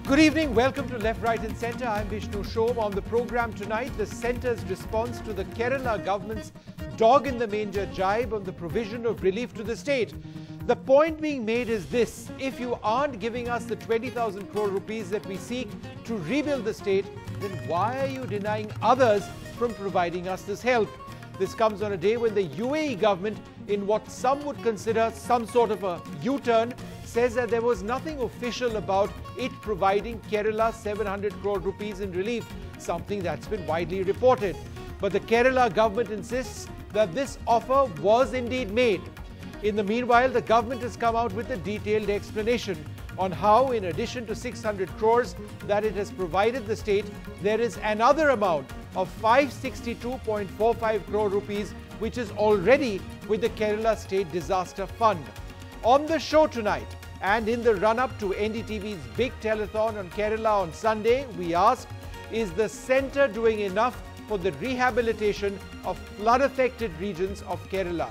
Good evening. Welcome to Left, Right and Centre. I'm Vishnu Shom. On the programme tonight, the Centre's response to the Kerala government's dog in the manger jibe on the provision of relief to the state. The point being made is this: if you aren't giving us the 20,000 crore rupees that we seek to rebuild the state, then why are you denying others from providing us this help? This comes on a day when the UAE government, in what some would consider some sort of a U-turn, says that there was nothing official about it providing Kerala 700 crore rupees in relief, something that's been widely reported. But the Kerala government insists that this offer was indeed made. In the meanwhile, the government has come out with a detailed explanation on how, in addition to 600 crores that it has provided the state, there is another amount of 562.45 crore rupees which is already with the Kerala State Disaster Fund. On the show tonight, and in the run-up to NDTV's big telethon on Kerala on Sunday, we ask, is the centre doing enough for the rehabilitation of flood-affected regions of Kerala?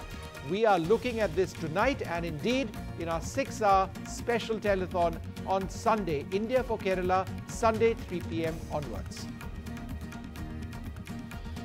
We are looking at this tonight and indeed in our 6-hour special telethon on Sunday, India for Kerala, Sunday 3 p.m. onwards.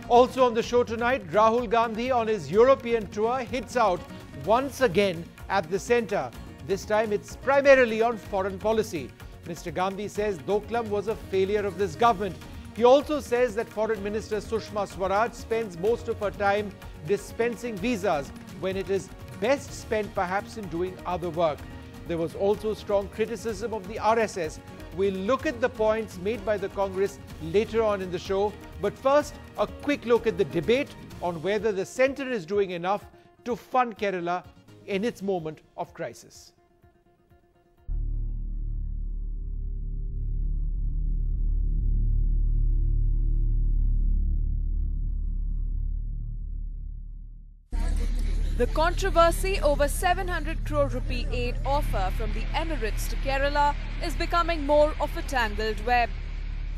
Also on the show tonight, Rahul Gandhi on his European tour hits out once again at the centre. This time it's primarily on foreign policy. Mr. Gandhi says Doklam was a failure of this government. He also says that Foreign Minister Sushma Swaraj spends most of her time dispensing visas when it is best spent perhaps in doing other work. There was also strong criticism of the RSS. We'll look at the points made by the Congress later on in the show. But first, a quick look at the debate on whether the centre is doing enough to fund Kerala in its moment of crisis. The controversy over 700 crore rupee aid offer from the Emirates to Kerala is becoming more of a tangled web.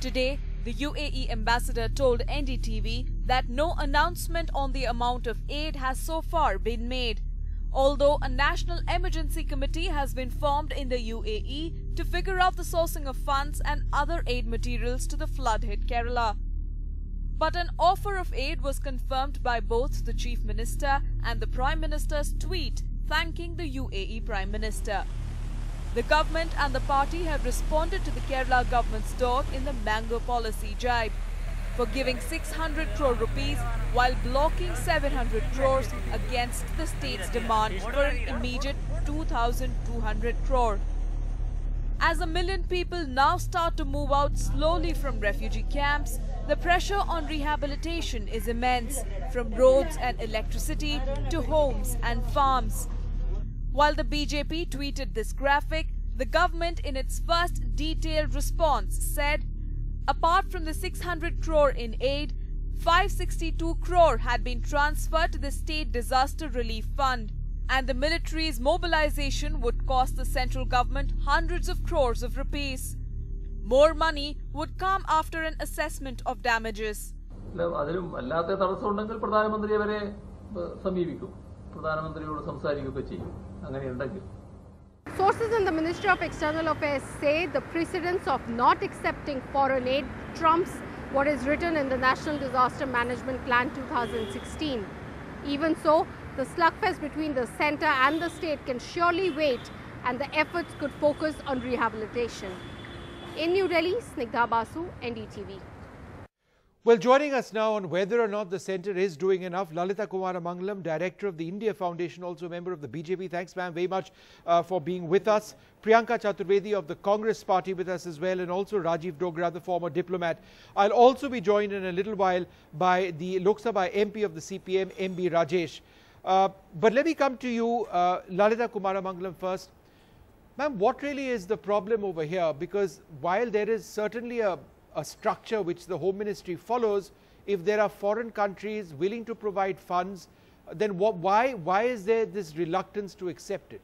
Today, the UAE ambassador told NDTV that no announcement on the amount of aid has so far been made, although a national emergency committee has been formed in the UAE to figure out the sourcing of funds and other aid materials to the flood-hit Kerala. But an offer of aid was confirmed by both the Chief Minister and the Prime Minister's tweet thanking the UAE Prime Minister. The government and the party have responded to the Kerala government's dog in the mango policy jibe for giving 600 crore rupees while blocking 700 crores against the state's demand for an immediate 2,200 crore. As a million people now start to move out slowly from refugee camps, the pressure on rehabilitation is immense, from roads and electricity to homes and farms. While the BJP tweeted this graphic, the government in its first detailed response said, apart from the 600 crore in aid, 562 crore had been transferred to the State Disaster Relief Fund, and the military's mobilization would cost the central government hundreds of crores of rupees. More money would come after an assessment of damages. Sources in the Ministry of External Affairs say the precedence of not accepting foreign aid trumps what is written in the National Disaster Management Plan 2016. Even so, the slugfest between the centre and the state can surely wait, and the efforts could focus on rehabilitation. In New Delhi, Snigdha Basu, NDTV. Well, joining us now on whether or not the centre is doing enough, Lalita Kumaramangalam, Director of the India Foundation, also a member of the BJP. Thanks, ma'am, very much for being with us. Priyanka Chaturvedi of the Congress Party with us as well, and also Rajiv Dogra, the former diplomat. I'll also be joined in a little while by the Lok Sabha MP of the CPM, MB Rajesh. But let me come to you, Lalita Kumaramangalam, first. Ma'am, what really is the problem over here? Because while there is certainly a structure which the Home Ministry follows, if there are foreign countries willing to provide funds, then why is there this reluctance to accept it?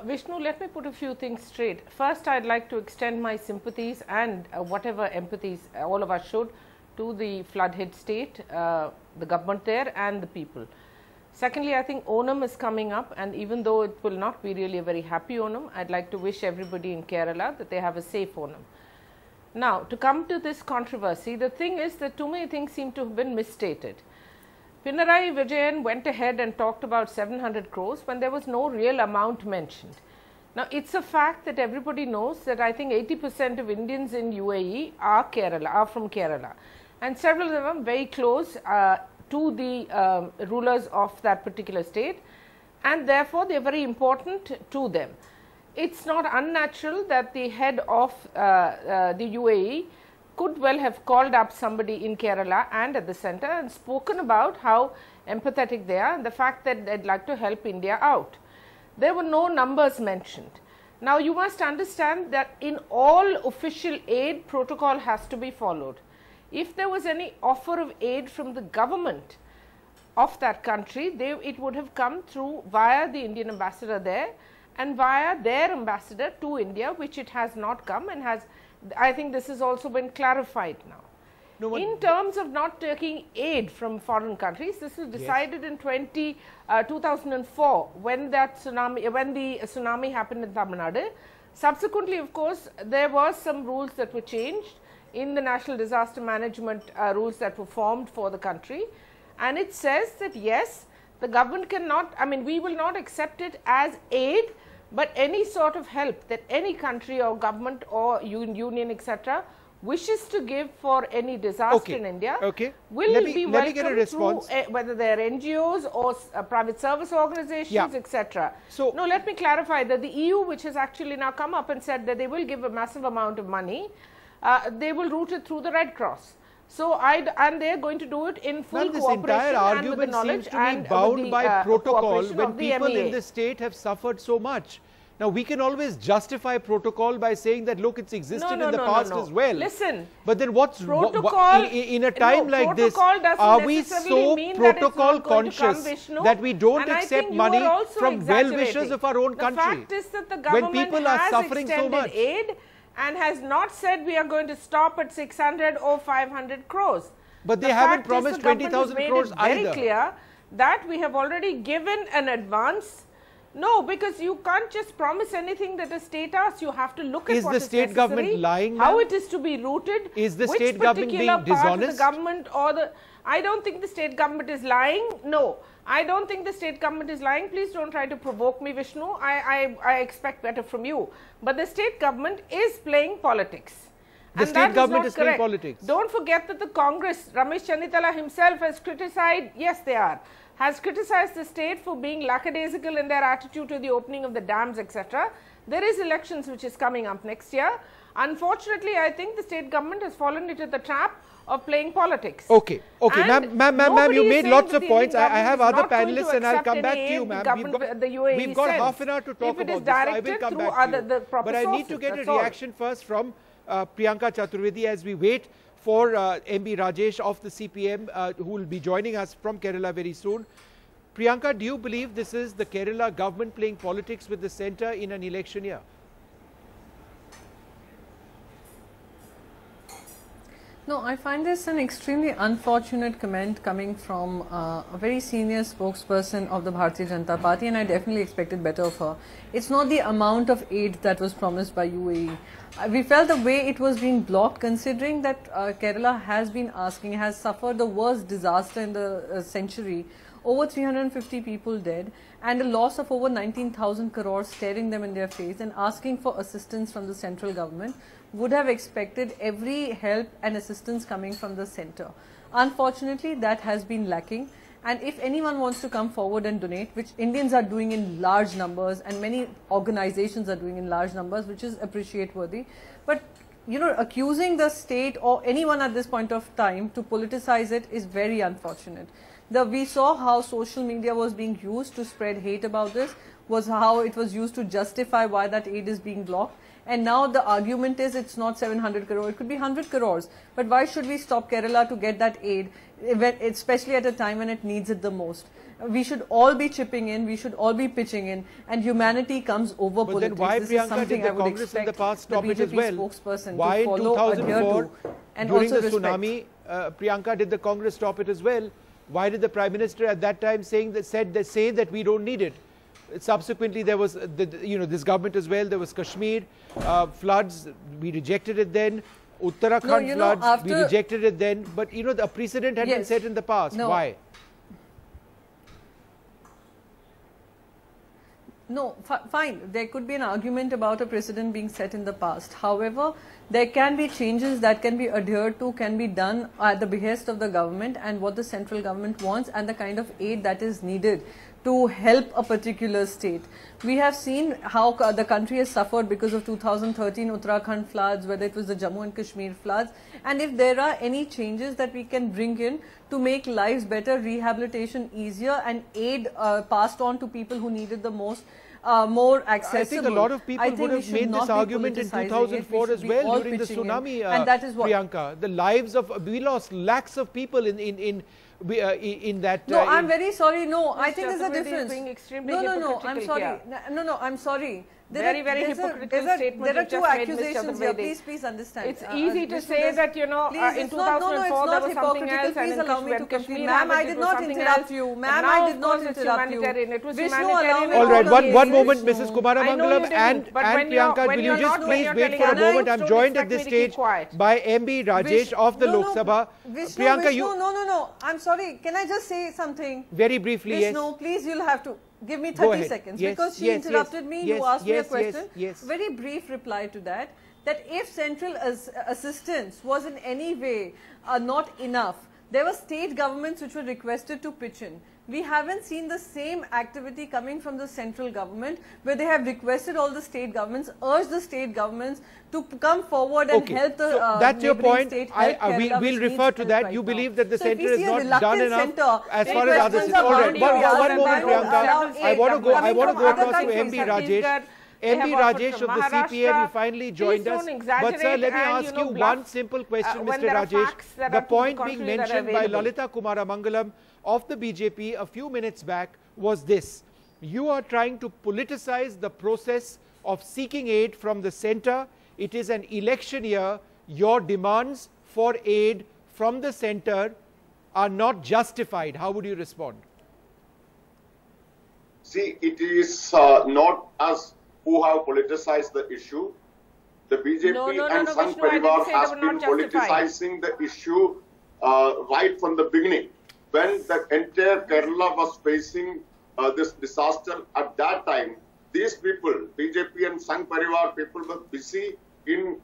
Vishnu, let me put a few things straight. First, I'd like to extend my sympathies and whatever empathies all of us should to the flood-hit state, the government there and the people. Secondly, I think Onam is coming up, and even though it will not be really a very happy Onam, I'd like to wish everybody in Kerala that they have a safe Onam. Now, to come to this controversy, the thing is that too many things seem to have been misstated. Pinarayi Vijayan went ahead and talked about 700 crores when there was no real amount mentioned. Now, it's a fact that everybody knows that I think 80% of Indians in UAE are from Kerala, and several of them are very close to the rulers of that particular state, and therefore they are very important to them. It's not unnatural that the head of the UAE could well have called up somebody in Kerala and at the centre and spoken about how empathetic they are and the fact that they'd like to help India out. There were no numbers mentioned. Now, you must understand that in all official aid, protocol has to be followed. If there was any offer of aid from the government of that country, it would have come through via the Indian ambassador there and via their ambassador to India, which it has not come, and has, I think this has also been clarified now. In terms of not taking aid from foreign countries, this was decided in 2004 when the tsunami happened in Tamil Nadu. Subsequently, of course, there were some rules that were changed in the national disaster management rules that were formed for the country, and it says that yes, the government cannot, I mean, we will not accept it as aid, but any sort of help that any country or government or union, etc., wishes to give for any disaster in India will be welcome through whether they are NGOs or private service organizations, etc. So, no, let me clarify that the EU, which has actually now come up and said that they will give a massive amount of money, they will route it through the Red Cross. So, and they are going to do it in full cooperation. This entire argument seems to be bound by protocol when people in the state have suffered so much. Now, we can always justify protocol by saying that, look, it's existed in the past as well. Listen. But then what's protocol in a time like this? Are we so protocol conscious that we don't accept money from well-wishers of our own country? The fact is that the government when people are suffering so much aid and has not said we are going to stop at 600 or 500 crores. But they haven't promised 20,000 crores either. Very clear that we have already given an advance. No, because you can't just promise anything that a state asks. You have to look at what is necessary. Is the state government lying now? How it is to be routed. Is the state government being dishonest? The government or the, I don't think the state government is lying. No, I don't think the state government is lying. Please don't try to provoke me, Vishnu. I expect better from you. But the state government is playing politics. The state government is playing politics. Don't forget that the Congress, Ramesh Channitala himself has criticized, yes they are, has criticized the state for being lackadaisical in their attitude to the opening of the dams, etc. There is elections which is coming up next year. Unfortunately, I think the state government has fallen into the trap of playing politics. Okay, ma'am, you made lots of points. I have other panelists and I'll come back to you, ma'am. We've got half an hour to talk about this, so I will come back to you. But I need to get a reaction first from Priyanka Chaturvedi as we wait for MB Rajesh of the CPM who will be joining us from Kerala very soon. Priyanka, do you believe this is the Kerala government playing politics with the centre in an election year? No, I find this an extremely unfortunate comment coming from a very senior spokesperson of the Bharatiya Janata Party, and I definitely expected better of her. It's not the amount of aid that was promised by UAE. We felt the way it was being blocked, considering that Kerala has been asking, has suffered the worst disaster in the century, over 350 people dead, and a loss of over 19,000 crores staring them in their face, and asking for assistance from the central government. Would have expected every help and assistance coming from the centre. Unfortunately, that has been lacking, and if anyone wants to come forward and donate, which Indians are doing in large numbers and many organizations are doing in large numbers, which is appreciate worthy, but you know, accusing the state or anyone at this point of time to politicize it is very unfortunate. We saw how social media was being used to spread hate about this, was how it was used to justify why that aid is being blocked. And now the argument is it's not 700 crore, it could be 100 crores. But why should we stop Kerala to get that aid, especially at a time when it needs it the most? We should all be chipping in, we should all be pitching in, and humanity comes over politics. Then why, Priyanka, did the Congress in the past stop it as well? Why in 2004, during the tsunami, Priyanka, did the Congress stop it as well? Why did the Prime Minister at that time say that we don't need it? Subsequently, there was this government as well. There was Kashmir floods. We rejected it then. Uttarakhand floods. We rejected it then. But the precedent had been set in the past. Why? No, fine. There could be an argument about a precedent being set in the past. However, there can be changes that can be adhered to, can be done at the behest of the government and what the central government wants and the kind of aid that is needed to help a particular state. We have seen how the country has suffered because of 2013 Uttarakhand floods, whether it was the Jammu and Kashmir floods. And if there are any changes that we can bring in to make lives better, rehabilitation easier and aid passed on to people who need it the most, more accessible. I think a lot of people would have made this argument in 2004 as well during the tsunami, and that is what Priyanka. The lives of, we lost lakhs of people in that. No, I'm very sorry. No, I think there's a difference. No, I'm sorry. No, I'm sorry. Very hypocritical statement. There are two accusations here. Please understand. It's easy to say that, in 2004 there was something else, and in Kashmir, ma'am, I did not interrupt you. Ma'am, I did not interrupt you. It was humanitarian. All right, one moment, Mrs. Kumaramangalam and Priyanka, will you just please wait for a moment? I'm joined at this stage by MB Rajesh of the Lok Sabha. Priyanka, you... No, I'm sorry. Can I just say something? Very briefly, yes. No, please, you'll have to give me 30 seconds because she interrupted me. You asked me a question. Very brief reply to that. That if central assistance was in any way not enough, there were state governments which were requested to pitch in. We haven't seen the same activity coming from the central government where they have requested all the state governments, urged the state governments to come forward and help the so that's your point. State. We'll refer to that. You believe that the centre is not done enough as far as others. All right, one moment, Priyanka. I want to go across to MB Rajesh. MB Rajesh of the CPM, you finally joined us. But sir, let me ask you one simple question, Mr. Rajesh. The point being mentioned by Lalitha Kumaramangalam of the BJP a few minutes back was this: you are trying to politicize the process of seeking aid from the centre. It is an election year. Your demands for aid from the centre are not justified. How would you respond? See, it is not us who have politicized the issue. The BJP and Sangh Parivar has been politicizing the issue right from the beginning. When the entire Kerala was facing this disaster at that time, these people, BJP and Sangh Parivar people, were busy in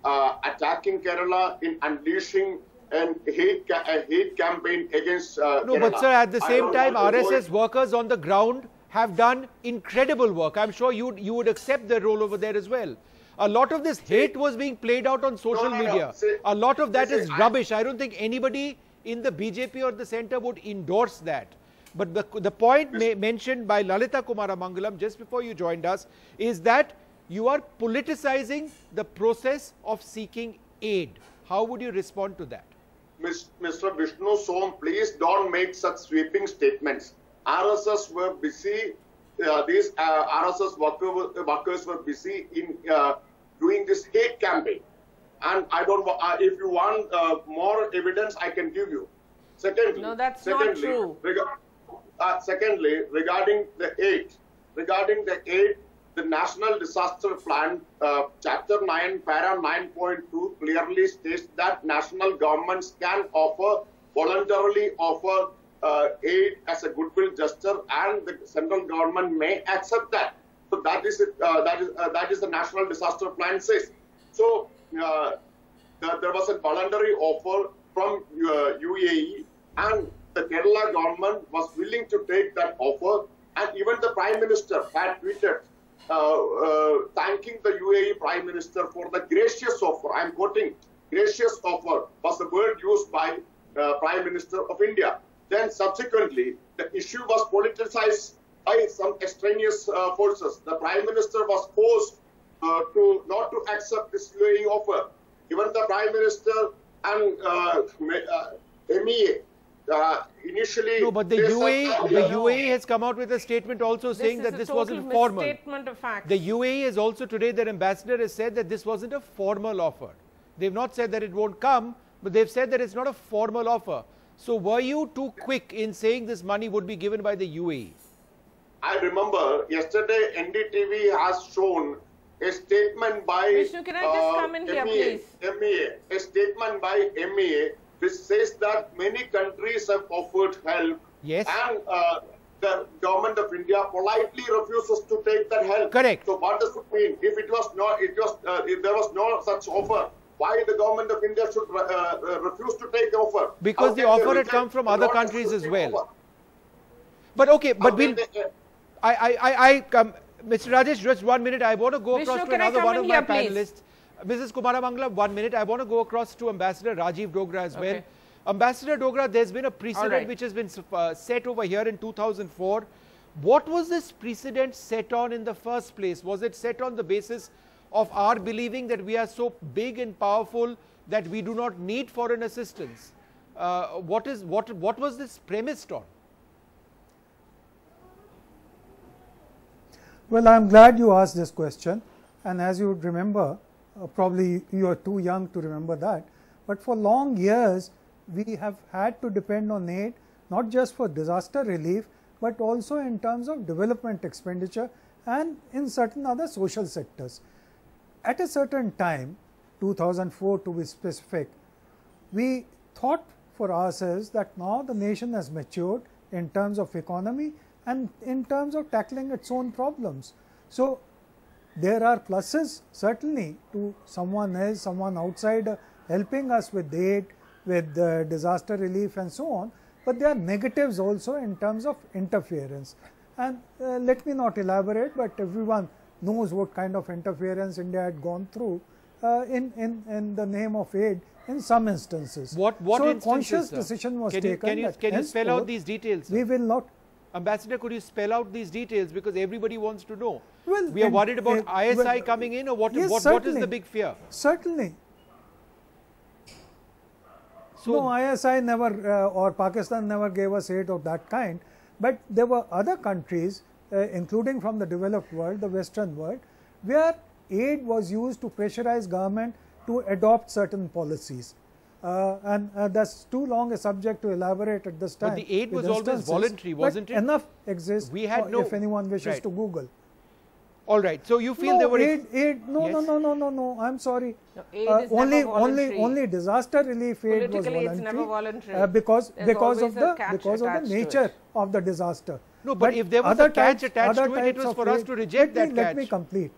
attacking Kerala, in unleashing a hate campaign against Kerala. No, but sir, at the same time, RSS workers on the ground have done incredible work. I'm sure you would accept their role over there as well. A lot of this hate was being played out on social media. A lot of that is rubbish. I don't think anybody in the BJP or the centre would endorse that. But the point mentioned by Lalitha Kumaramangalam just before you joined us is that you are politicizing the process of seeking aid. How would you respond to that? Mr. Vishnu Som, please don't make such sweeping statements. RSS were busy, these RSS workers were busy in doing this hate campaign. And I don't. If you want more evidence, I can give you. Secondly, no, that's not true. Secondly, regarding the aid, the National Disaster Plan, Chapter 9, Para 9.2 clearly states that national governments can voluntarily offer aid as a goodwill gesture, and the central government may accept that. So that is it. That is the National Disaster Plan says. So. There was a voluntary offer from UAE, and the Kerala government was willing to take that offer, and even the Prime Minister had tweeted thanking the UAE Prime Minister for the gracious offer. I am quoting, gracious offer was the word used by Prime Minister of India. Then subsequently, the issue was politicized by some extraneous forces. The Prime Minister was forced not to accept this UAE offer. Even the Prime Minister and MEA initially... No, but the UAE has come out with a statement also saying that this wasn't formal. Statement of facts. The UAE has also today, their ambassador has said that this wasn't a formal offer. They've not said that it won't come, but they've said that it's not a formal offer. So were you too quick in saying this money would be given by the UAE? I remember yesterday NDTV has shown a statement by Vishnu, can I just come in here, please? A statement by MEA which says that many countries have offered help. Yes. And the government of India politely refuses to take that help. Correct. So what does it mean? If it was not, if there was no such offer, why the government of India should refuse to take the offer? Because the offer had come from other countries as well. Offer? But okay, but we'll... Mr. Rajesh, just 1 minute. I want to go Vishnu, across to can I another come one in of my here, please? panelists. Mrs. Kumaramangala, 1 minute. I want to go across to Ambassador Rajiv Dogra as well. Okay. Ambassador Dogra, there's been a precedent which has been set over here in 2004. What was this precedent set on in the first place? Was it set on the basis of our believing that we are so big and powerful that we do not need foreign assistance? What was this premised on? Well, I am glad you asked this question, and as you would remember, probably you are too young to remember that, but for long years we have had to depend on aid not just for disaster relief, but also in terms of development expenditure and in certain other social sectors. At a certain time, 2004 to be specific, we thought for ourselves that now the nation has matured in terms of economy and in terms of tackling its own problems. So there are pluses certainly to someone else, someone outside helping us with aid, with disaster relief and so on, but there are negatives also in terms of interference. And let me not elaborate, but everyone knows what kind of interference India had gone through in the name of aid in some instances. What so instances, a conscious sir? decision was Can you spell out these details, sir? We will not. Ambassador, could you spell out these details, because everybody wants to know? Well, we are worried about ISI coming in, or what? Yes, what is the big fear? Certainly. So, no, ISI never or Pakistan never gave us aid of that kind, but there were other countries, including from the developed world, the Western world, where aid was used to pressurize government to adopt certain policies. And that's too long a subject to elaborate at this time. But the aid was always voluntary, wasn't it? Enough exists we had no, if anyone wishes to Google. All right. So you feel there were aid? No, yes? no. I'm sorry. No, aid is only disaster relief aid was voluntary. It's never voluntary. Because of the nature of the disaster. No, but if there was a catch attached to it, it was for us to reject that catch. Let me complete.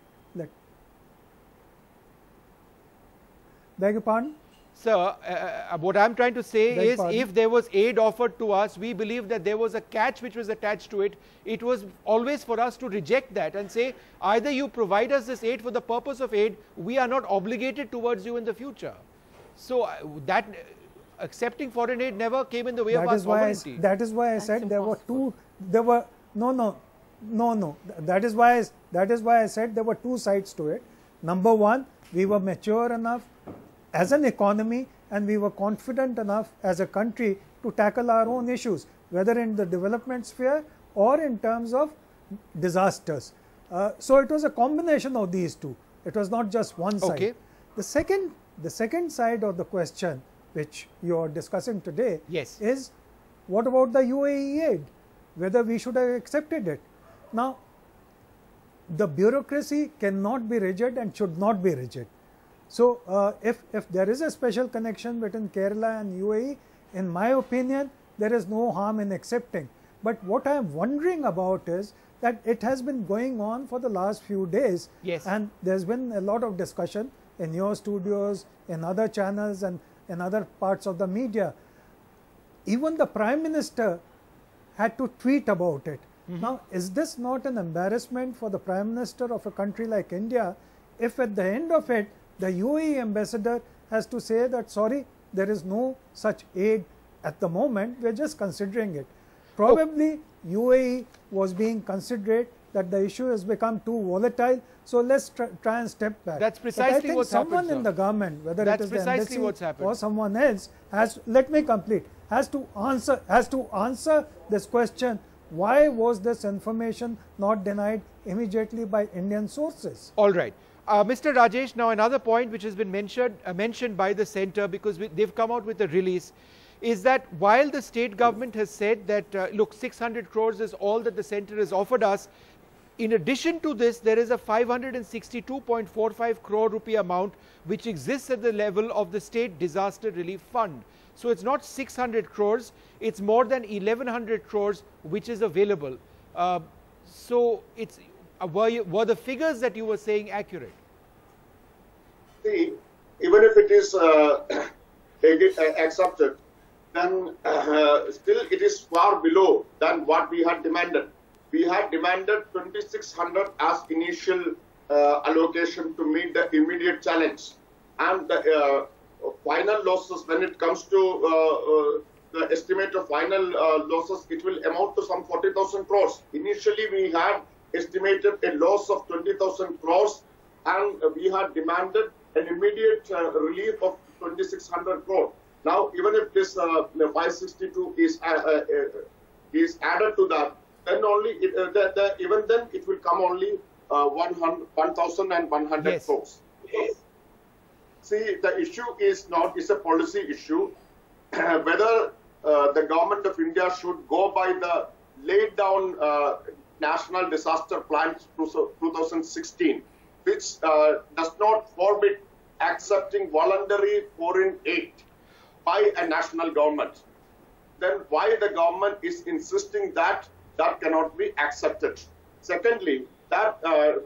Beg your pardon? Sir, what I'm trying to say is, if there was aid offered to us, we believe that there was a catch which was attached to it. It was always for us to reject that and say, either you provide us this aid for the purpose of aid, we are not obligated towards you in the future. So that accepting foreign aid never came in the way of our sovereignty. That is why I said there were two. No. That is why I said there were two sides to it. Number one, we were mature enough as an economy, and we were confident enough as a country to tackle our own issues, whether in the development sphere or in terms of disasters. So it was a combination of these two. It was not just one side. Okay. The second side of the question, which you are discussing today, yes, is what about the UAE aid? Whether we should have accepted it. Now, the bureaucracy cannot be rigid and should not be rigid. So, if there is a special connection between Kerala and UAE, in my opinion, there is no harm in accepting. But what I am wondering about is that it has been going on for the last few days. Yes. And there's been a lot of discussion in your studios, in other channels and in other parts of the media. Even the Prime Minister had to tweet about it. Now, is this not an embarrassment for the Prime Minister of a country like India, if at the end of it, the UAE ambassador has to say that, sorry, there is no such aid at the moment, we are just considering it. Probably UAE was being considerate that the issue has become too volatile, so let's try and step back. That's precisely what's happened, someone in the government, whether it is the embassy or someone else, let me complete, has to answer this question: why was this information not denied immediately by Indian sources? All right. Mr. Rajesh, now another point which has been mentioned by the centre, because they've come out with a release. is that while the state government has said that, look, 600 crores is all that the centre has offered us, in addition to this, there is a 562.45 crore rupee amount which exists at the level of the State Disaster Relief Fund. So it's not 600 crores, it's more than 1100 crores which is available. So it's, were the figures that you were saying accurate? See, even if it is accepted, then still it is far below than what we had demanded. We had demanded 2600 as initial allocation to meet the immediate challenge. And the final losses, when it comes to the estimate of final losses, it will amount to some 40,000 crores. Initially, we had estimated a loss of 20,000 crores, and we had demanded an immediate relief of 2,600 crore. Now, even if this 562 is added to that, then only even then it will come only 1,100 yes. crores. See, the issue is a policy issue. Whether the government of India should go by the laid down National Disaster Plan 2016, which does not forbid accepting voluntary foreign aid by a national government, then why the government is insisting that that cannot be accepted. Secondly, that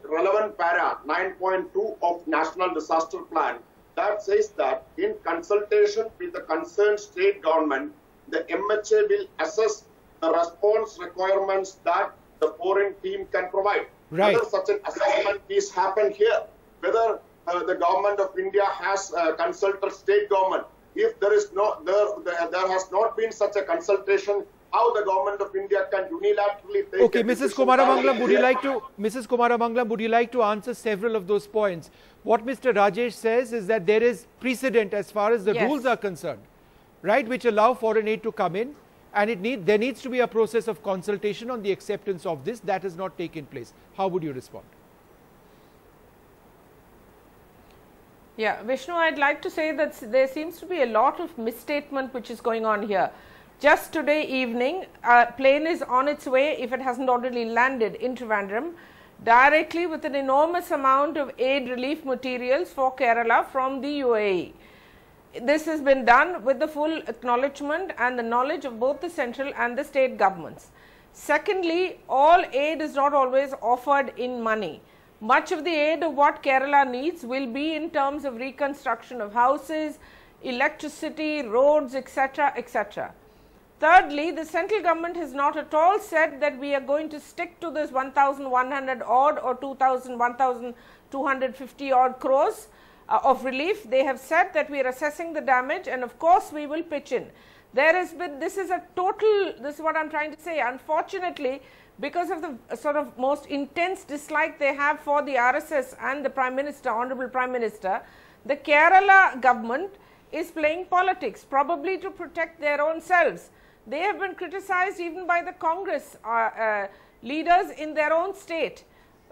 relevant para 9.2 of National Disaster Plan, that says that in consultation with the concerned state government, the MHA will assess the response requirements that the foreign team can provide. Right. Whether such an assessment is happened here, whether the government of India has consulted state government. If there is there has not been such a consultation, how the government of India can unilaterally take Okay, Mrs. Kumaramangalam, would you like to answer several of those points? What Mr. Rajesh says is that there is precedent as far as the yes. rules are concerned, right, which allow foreign aid to come in, and there needs to be a process of consultation on the acceptance of this. That has not taken place. How would you respond? Yeah, Vishnu, I'd like to say that there seems to be a lot of misstatement which is going on here. Just today evening, a plane is on its way, if it hasn't already landed, in Trivandrum, directly with an enormous amount of aid relief materials for Kerala from the UAE. This has been done with the full acknowledgement and the knowledge of both the central and the state governments. Secondly, all aid is not always offered in money. Much of the aid of what Kerala needs will be in terms of reconstruction of houses, electricity, roads, etc., etc. Thirdly, the central government has not at all said that we are going to stick to this 1,100 odd or 1,250 odd crores of relief. They have said that we are assessing the damage, and of course we will pitch in. There has been, this is what I am trying to say, unfortunately, because of the sort of most intense dislike they have for the RSS and the Prime Minister, Honorable Prime Minister, the Kerala government is playing politics, probably to protect their own selves. They have been criticized even by the Congress leaders in their own state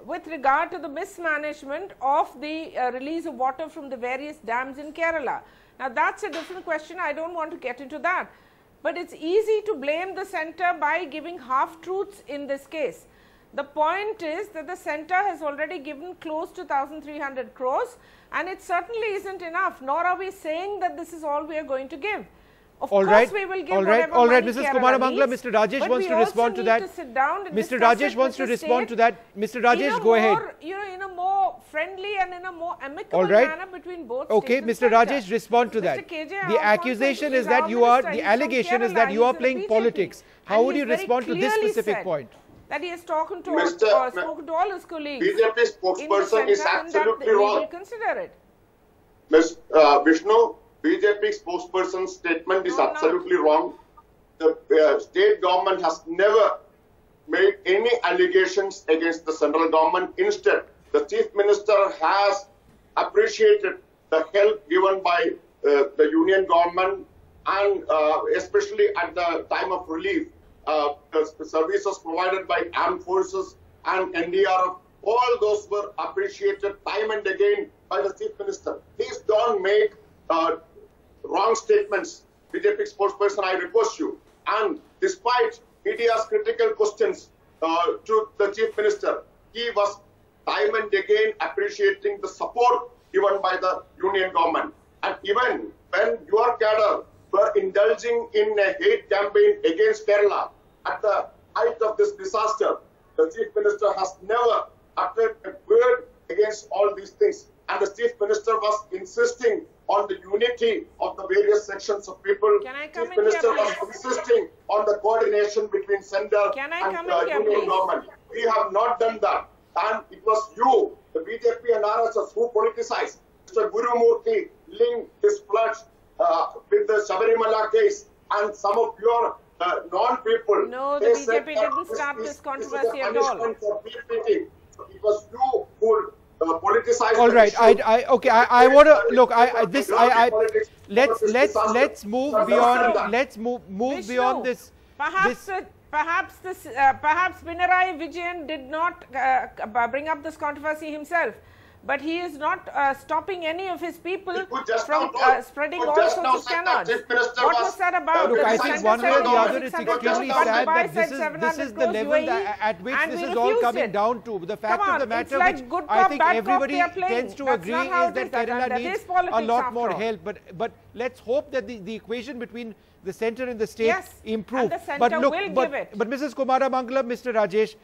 with regard to the mismanagement of the release of water from the various dams in Kerala. Now, that's a different question. I don't want to get into that. But it's easy to blame the centre by giving half-truths in this case. The point is that the centre has already given close to 1,300 crores, and it certainly isn't enough, nor are we saying that this is all we are going to give. Of course, we will give whatever money Mrs. Kerala Kumaramangalam, needs, Mr. Rajesh wants to respond to that. Mr. Rajesh wants to respond to that. Mr. Rajesh, go ahead. In a more friendly and in a more amicable manner between both okay, states Mr. Rajesh, respond to that. The accusation is that you are, the allegation is that you are playing politics. How would you respond to this specific point? That he has spoken to spoken to all his colleagues. BJP spokesperson is absolutely wrong. We will consider it. Ms. Vishnu, BJP spokesperson's statement is absolutely wrong. The state government has never made any allegations against the central government. Instead, the chief minister has appreciated the help given by the union government, and especially at the time of relief, the services provided by armed forces and NDRF, all those were appreciated time and again by the chief minister. Please don't make wrong statements BJP spokesperson, I request you. And despite media's critical questions to the Chief Minister, he was time and again appreciating the support given by the union government. And even when your cadre were indulging in a hate campaign against Kerala at the height of this disaster, the Chief Minister has never uttered a word against all these things. And the Chief Minister was insisting on the unity of the various sections of people. Can I come Chief in Minister here, was please? insisting on the coordination between centre Can I and come in here, union please? government. We have not done that. And it was you, the BJP and RSS, who politicized. Mr. Gurumurthy linked his flood with the Sabarimala case, and some of your non-people. No, the BJP didn't start this controversy at all. For PPT. So it was you who politicized. All right, okay. I want to look. Let's move beyond. Let's move Vishnu, beyond this. Perhaps Pinarayi Vijayan did not bring up this controversy himself, but he is not stopping any of his people from spreading all sorts of canards. What was that about? Look, I think one way or the other, it's extremely sad that this is the level at which this is all coming down to. The fact of the matter, which I think everybody tends to agree, is that Kerala needs a lot more help. But let's hope that the equation between the centre and the state improve. But look, but Mrs. Kumara Mangalam, Mr. Rajesh,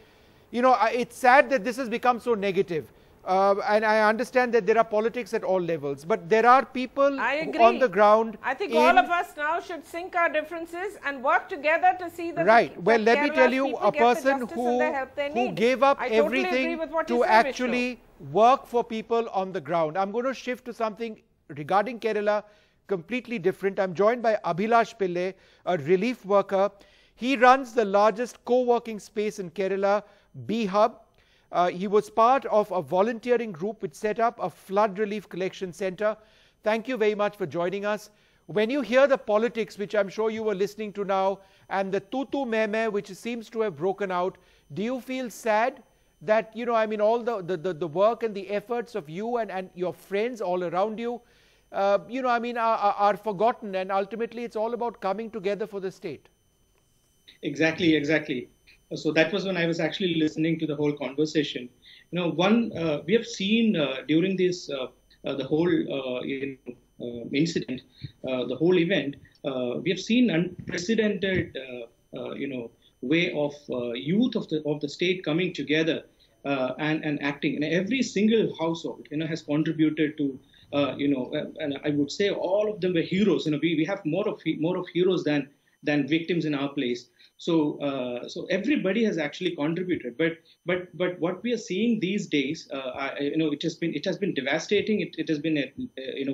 you know, it's sad that this has become so negative. And I understand that there are politics at all levels, but there are people on the ground. I think all of us now should sink our differences and work together to see that. Right. Well, let me tell you, a person who gave up everything to actually work for people on the ground. I'm going to shift to something regarding Kerala, completely different. I'm joined by Abhilash Pillai, a relief worker. He runs the largest co-working space in Kerala, B-Hub. He was part of a volunteering group which set up a flood relief collection center. Thank you very much for joining us. When you hear the politics, which I'm sure you were listening to now, and the tutu meme, which seems to have broken out, do you feel sad that, you know, I mean, all the work and the efforts of you and your friends all around you, you know, I mean, are forgotten, and ultimately it's all about coming together for the state? Exactly. So that was when I was actually listening to the whole conversation. You know, we have seen during this the whole incident, the whole event, we have seen unprecedented way of youth of the state coming together and acting. And every single household, you know, has contributed to. And I would say all of them were heroes. You know, we have more of heroes than victims in our place. So everybody has actually contributed. But what we are seeing these days, it has been devastating. It has been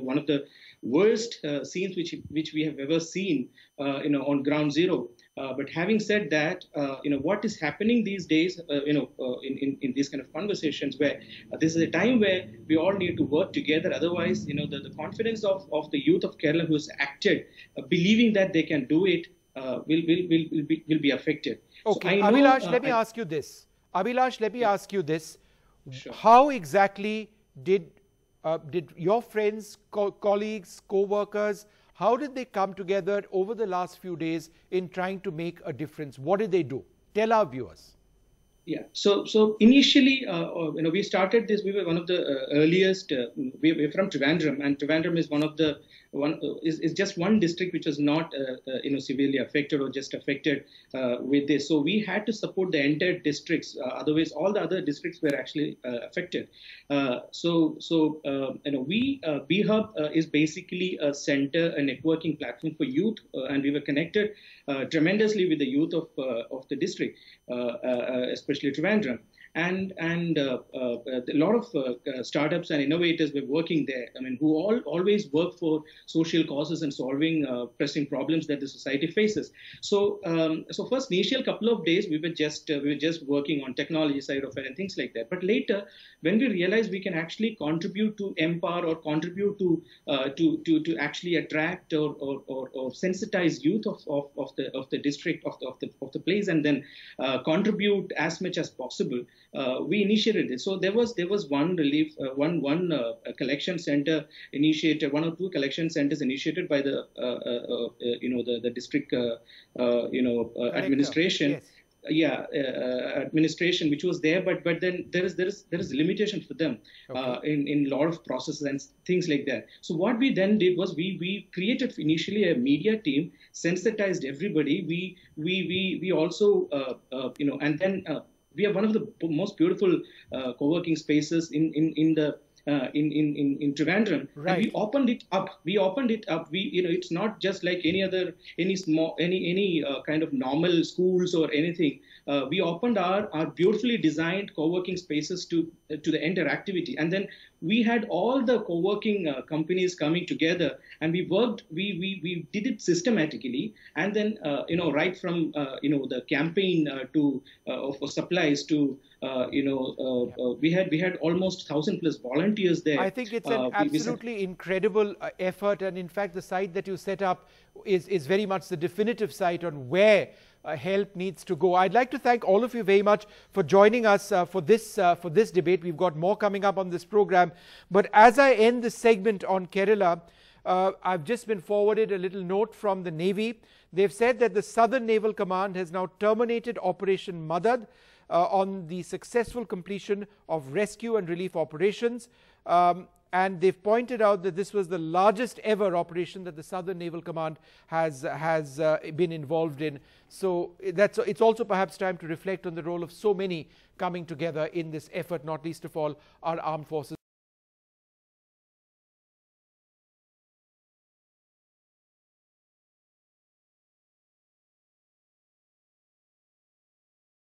one of the worst scenes which we have ever seen on ground zero. But having said that, what is happening these days, in these kind of conversations, where this is a time where we all need to work together. Otherwise, the confidence of the youth of Kerala who has acted, believing that they can do it, will be affected. Okay, so Abhilash, let me ask you this. Ask you this. Sure. How exactly did your friends, colleagues, co-workers, how did they come together over the last few days in trying to make a difference? What did they do? Tell our viewers. Yeah. So initially, we started this. We were one of the earliest. We're from Trivandrum, and Trivandrum is is just one district which was not severely affected or just affected with this. So we had to support the entire districts. Otherwise, all the other districts were actually affected. B-Hub is basically a center, a networking platform for youth, and we were connected tremendously with the youth of the district, especially Trivandrum. And a lot of startups and innovators were working there. I mean, who always work for social causes and solving pressing problems that the society faces. So first initial couple of days we were just working on technology side of it and things like that. But later, when we realized we can actually contribute to empower or contribute to actually attract or sensitize youth of the district of the place, and then contribute as much as possible. we initiated this. So there was one relief, a collection center initiated, one or two collection centers initiated by the the district administration. Yes. Administration, which was there, but then there is limitation for them in a lot of processes and things like that. So what we then did was we created initially a media team, sensitized everybody. We also and then we have one of the most beautiful co-working spaces in Trivandrum, right. And we opened it up. It's not just like any kind of normal schools or anything. We opened our beautifully designed co-working spaces to the entire activity, and then we had all the co-working companies coming together, and we worked. We did it systematically, and then right from the campaign to for supplies to we had almost 1,000+ volunteers there. I think it's an absolutely incredible effort, and in fact the site that you set up is very much the definitive site on where help needs to go. I'd like to thank all of you very much for joining us for this debate. We've got more coming up on this program, but as I end this segment on Kerala, I've just been forwarded a little note from the Navy. They've said that the Southern Naval Command has now terminated Operation Madad on the successful completion of rescue and relief operations. And they've pointed out that this was the largest ever operation that the Southern Naval Command has been involved in. So it's also perhaps time to reflect on the role of so many coming together in this effort, not least of all our armed forces.